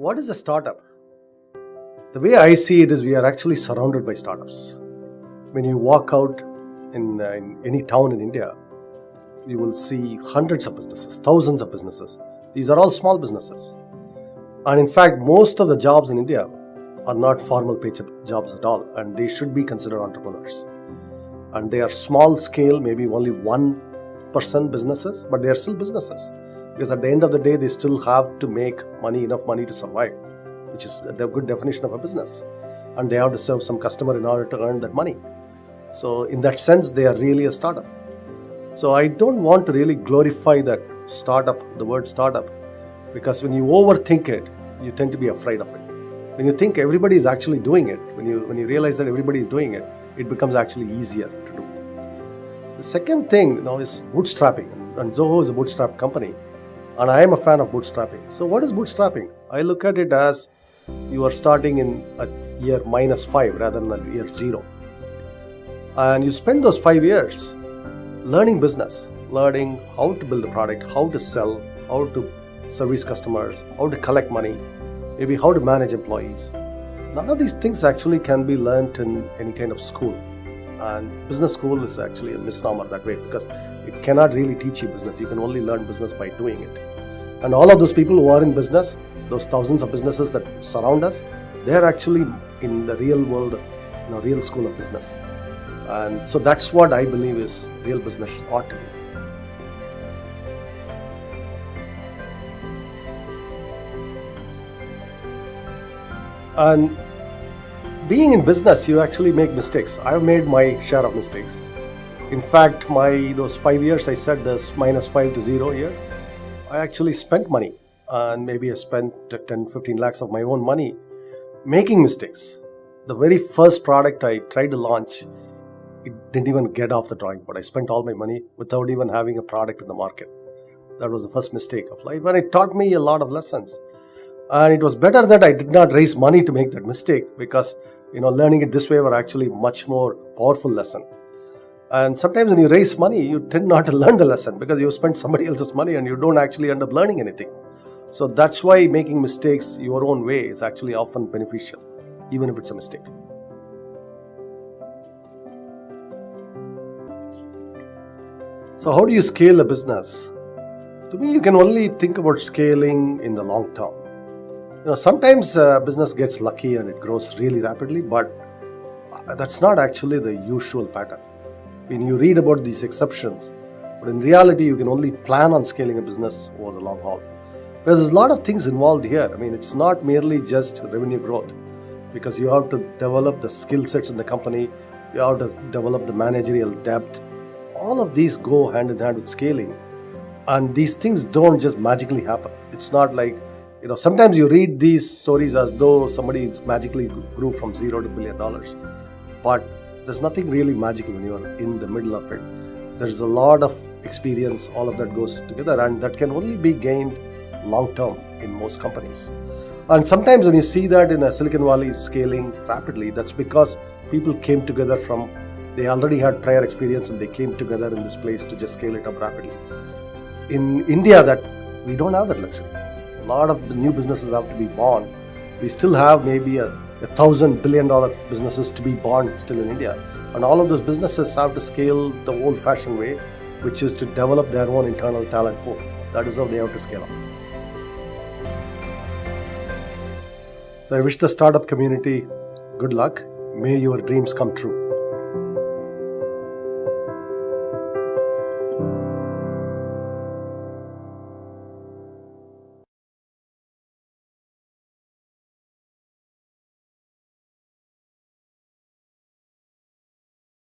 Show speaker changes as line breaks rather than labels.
what is a startup? The way I see it is we are actually surrounded by startups. When you walk out in any town in India, you will see hundreds of businesses, thousands of businesses. These are all small businesses. And in fact, most of the jobs in India are not formal paid jobs at all, and they should be considered entrepreneurs. And they are small scale, maybe only 1% businesses, but they are still businesses. Because at the end of the day, they still have to make money, enough money to survive, which is the good definition of a business. And they have to serve some customer in order to earn that money. So in that sense, they are really a startup. So I don't want to really glorify that startup, the word startup, because when you overthink it, you tend to be afraid of it. When you think everybody is actually doing it, when you realize that everybody is doing it, it becomes actually easier to do. The second thing now is bootstrapping, and Zoho is a bootstrap company, and I am a fan of bootstrapping. So what is bootstrapping? I look at it as you are starting in a year -5 rather than year 0. And you spend those 5 years learning business, learning how to build a product, how to sell, how to service customers, how to collect money, maybe how to manage employees. None of these things actually can be learned in any kind of school. And business school is actually a misnomer that way, because it cannot really teach you business. You can only learn business by doing it. And all of those people who are in business, those thousands of businesses that surround us, they are actually in the real world of, real school of business. And so that's what I believe is real business ought to be. And being in business, you actually make mistakes. I've made my share of mistakes. In fact, those 5 years I said, those -5 to 0 years, I actually spent money. And maybe I spent 10, 15 lakhs of my own money making mistakes. The very first product I tried to launch, it didn't even get off the drawing board. I spent all my money without even having a product in the market. That was the first mistake of life, and it taught me a lot of lessons. And it was better that I did not raise money to make that mistake, because learning it this way were actually much more powerful lesson. And sometimes when you raise money, you tend not to learn the lesson because you spent somebody else's money and you don't actually end up learning anything. So that's why making mistakes your own way is actually often beneficial, even if it's a mistake. So how do you scale a business? To me, you can only think about scaling in the long term. Sometimes business gets lucky and it grows really rapidly, but that's not actually the usual pattern. When you read about these exceptions, but in reality, you can only plan on scaling a business over the long haul. Because there's a lot of things involved here. It's not merely just revenue growth, because you have to develop the skill sets in the company, you have to develop the managerial depth. All of these go hand in hand with scaling. And these things don't just magically happen. It's not like, sometimes you read these stories as though somebody magically grew from $0 to $1 billion. But there's nothing really magical when you're in the middle of it. There's a lot of experience, all of that goes together, and that can only be gained long term in most companies. And sometimes when you see that in a Silicon Valley scaling rapidly, that's because people came together they already had prior experience and they came together in this place to just scale it up rapidly. In India, that we don't have that luxury. A lot of new businesses have to be born. We still have maybe $1,000 billion businesses to be born still in India. And all of those businesses have to scale the old-fashioned way, which is to develop their own internal talent pool. That is how they have to scale up. So I wish the startup community good luck. May your dreams come true.